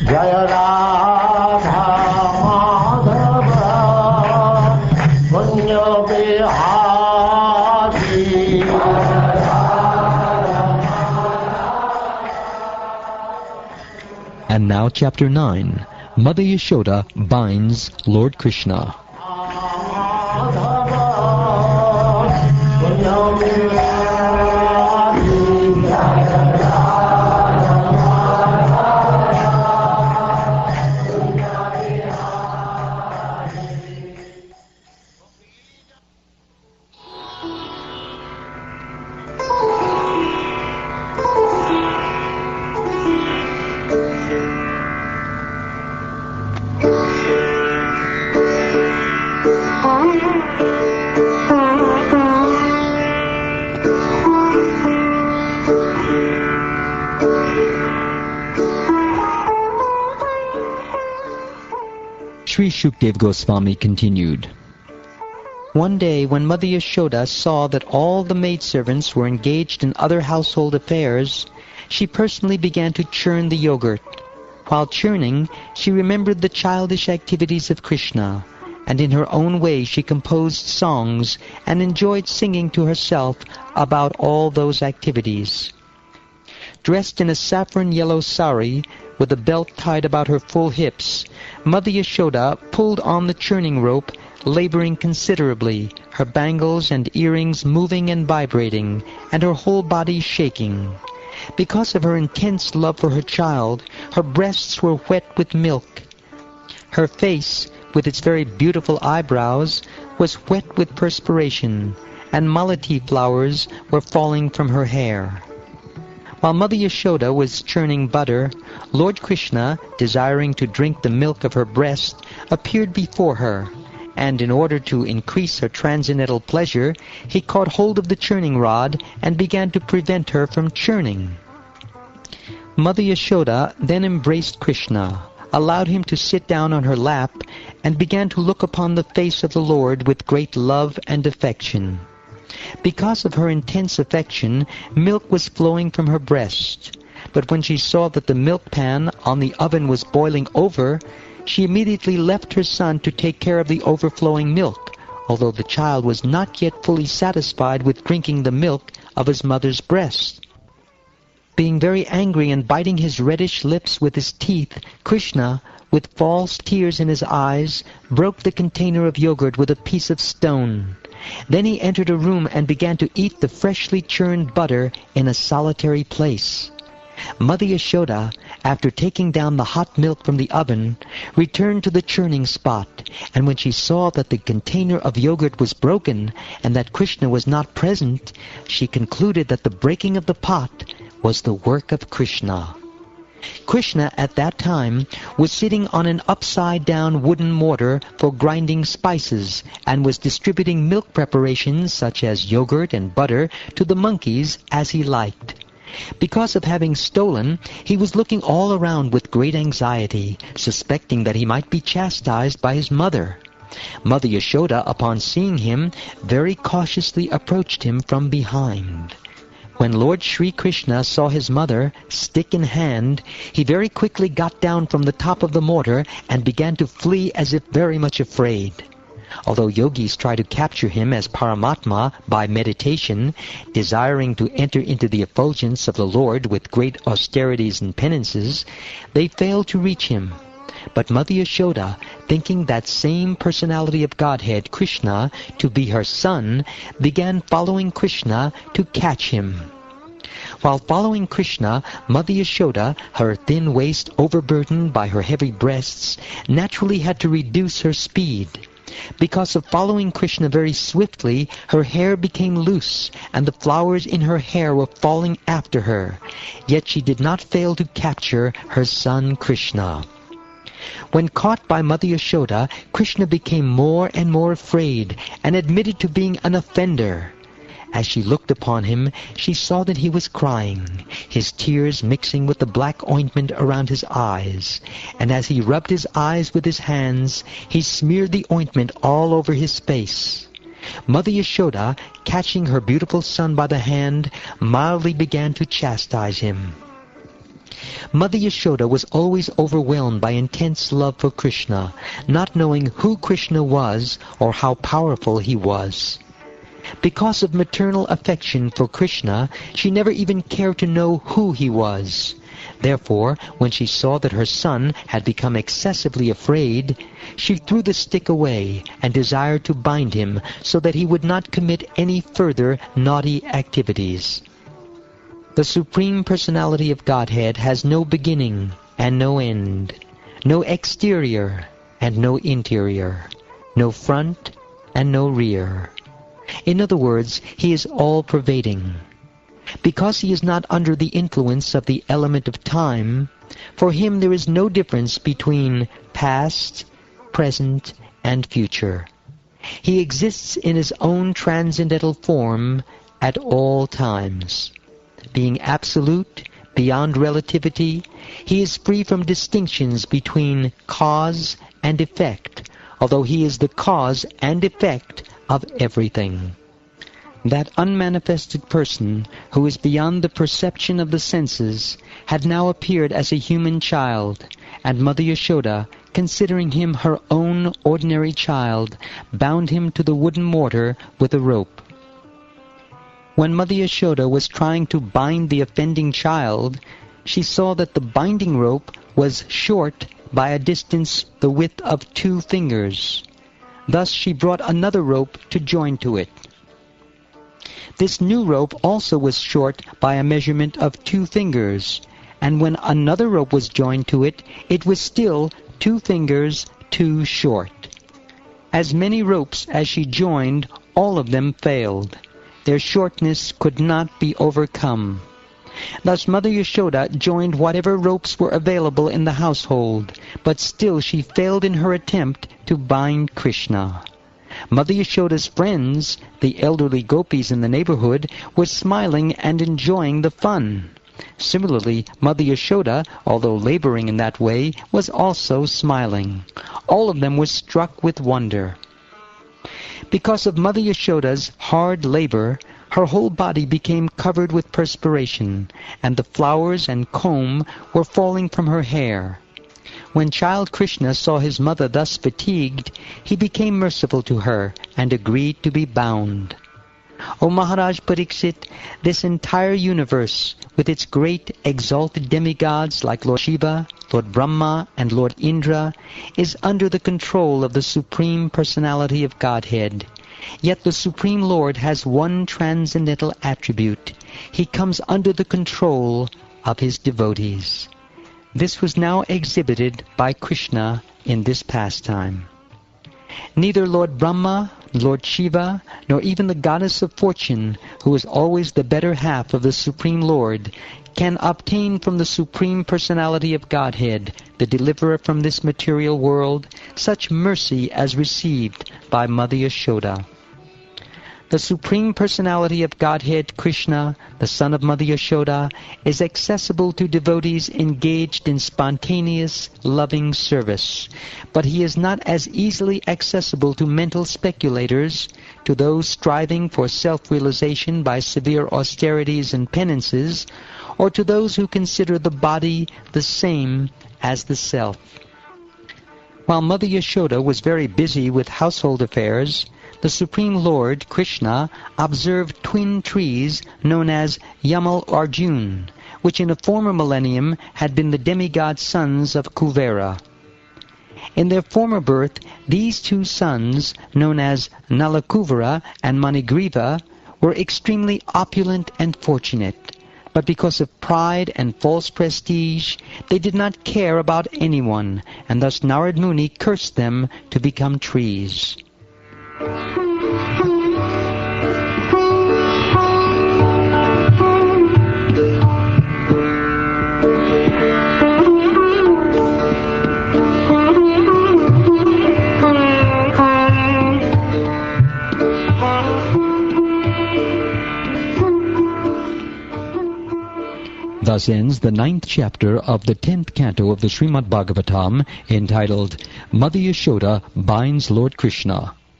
Jaya Radha Madhava Punya Bihari. And now Chapter 9. Mother Yashoda binds Lord Krishna. Sri Shukdev Goswami continued. One day when Mother Yashoda saw that all the maidservants were engaged in other household affairs, she personally began to churn the yogurt. While churning, she remembered the childish activities of Krishna, and in her own way she composed songs and enjoyed singing to herself about all those activities. Dressed in a saffron yellow sari, with a belt tied about her full hips, Mother Yashoda pulled on the churning rope, laboring considerably, her bangles and earrings moving and vibrating, and her whole body shaking. Because of her intense love for her child, her breasts were wet with milk. Her face, with its very beautiful eyebrows, was wet with perspiration, and malati flowers were falling from her hair. While Mother Yashoda was churning butter, Lord Krishna, desiring to drink the milk of her breast, appeared before her, and in order to increase her transcendental pleasure, he caught hold of the churning rod and began to prevent her from churning. Mother Yashoda then embraced Krishna, allowed him to sit down on her lap, and began to look upon the face of the Lord with great love and affection. Because of her intense affection, milk was flowing from her breast. But when she saw that the milk pan on the oven was boiling over, she immediately left her son to take care of the overflowing milk, although the child was not yet fully satisfied with drinking the milk of his mother's breast. Being very angry and biting his reddish lips with his teeth, Krishna, with false tears in his eyes, broke the container of yogurt with a piece of stone. Then he entered a room and began to eat the freshly churned butter in a solitary place. Mother Yashoda, after taking down the hot milk from the oven, returned to the churning spot, and when she saw that the container of yogurt was broken and that Krishna was not present, she concluded that the breaking of the pot was the work of Krishna. Krishna at that time was sitting on an upside-down wooden mortar for grinding spices and was distributing milk preparations such as yogurt and butter to the monkeys as he liked. Because of having stolen, he was looking all around with great anxiety, suspecting that he might be chastised by his mother. Mother Yashoda, upon seeing him, very cautiously approached him from behind. When Lord Sri Krishna saw his mother, stick in hand, he very quickly got down from the top of the mortar and began to flee as if very much afraid. Although yogis try to capture him as Paramatma by meditation, desiring to enter into the effulgence of the Lord with great austerities and penances, they fail to reach him. But Mother Yashoda, thinking that same personality of Godhead, Krishna, to be her son, began following Krishna to catch him. While following Krishna, Mother Yashoda, her thin waist overburdened by her heavy breasts, naturally had to reduce her speed. Because of following Krishna very swiftly, her hair became loose, and the flowers in her hair were falling after her. Yet she did not fail to capture her son Krishna. When caught by Mother Yashoda, Krishna became more and more afraid and admitted to being an offender. As she looked upon him, she saw that he was crying, his tears mixing with the black ointment around his eyes. And as he rubbed his eyes with his hands, he smeared the ointment all over his face. Mother Yashoda, catching her beautiful son by the hand, mildly began to chastise him. Mother Yashoda was always overwhelmed by intense love for Krishna, not knowing who Krishna was or how powerful he was. Because of maternal affection for Krishna, she never even cared to know who he was. Therefore, when she saw that her son had become excessively afraid, she threw the stick away and desired to bind him so that he would not commit any further naughty activities. The Supreme Personality of Godhead has no beginning and no end, no exterior and no interior, no front and no rear. In other words, he is all-pervading. Because he is not under the influence of the element of time, for him there is no difference between past, present, and future. He exists in his own transcendental form at all times. Being absolute, beyond relativity, he is free from distinctions between cause and effect, although he is the cause and effect of everything. That unmanifested person, who is beyond the perception of the senses, had now appeared as a human child, and Mother Yashoda, considering him her own ordinary child, bound him to the wooden mortar with a rope. When Mother Yashoda was trying to bind the offending child, she saw that the binding rope was short by a distance the width of 2 fingers. Thus she brought another rope to join to it. This new rope also was short by a measurement of 2 fingers, and when another rope was joined to it, it was still 2 fingers too short. As many ropes as she joined, all of them failed. Their shortness could not be overcome. Thus Mother Yashoda joined whatever ropes were available in the household, but still she failed in her attempt to bind Krishna. Mother Yashoda's friends, the elderly gopis in the neighborhood, were smiling and enjoying the fun. Similarly, Mother Yashoda, although laboring in that way, was also smiling. All of them were struck with wonder. Because of Mother Yashoda's hard labor, her whole body became covered with perspiration, and the flowers and comb were falling from her hair. When child Krishna saw his mother thus fatigued, he became merciful to her and agreed to be bound. O Maharaj Pariksit, this entire universe, with its great exalted demigods like Lord Shiva, Lord Brahma, and Lord Indra, is under the control of the Supreme Personality of Godhead. Yet the Supreme Lord has one transcendental attribute. He comes under the control of his devotees. This was now exhibited by Krishna in this pastime. Neither Lord Brahma, Lord Shiva, nor even the goddess of fortune, who is always the better half of the Supreme Lord, can obtain from the Supreme Personality of Godhead, the deliverer from this material world, such mercy as received by Mother Yashoda. The Supreme Personality of Godhead, Krishna, the son of Mother Yashoda, is accessible to devotees engaged in spontaneous, loving service. But he is not as easily accessible to mental speculators, to those striving for self-realization by severe austerities and penances, or to those who consider the body the same as the self. While Mother Yashoda was very busy with household affairs, the Supreme Lord, Krishna, observed twin trees known as Yamal Arjun, which in a former millennium had been the demigod sons of Kuvera. In their former birth, these 2 sons, known as Nalakuvara and Manigriva, were extremely opulent and fortunate. But because of pride and false prestige, they did not care about anyone, and thus Narad Muni cursed them to become trees. Thus ends the 9th chapter of the 10th canto of the Shrimad Bhagavatam, entitled Mother Yashoda Binds Lord Krishna.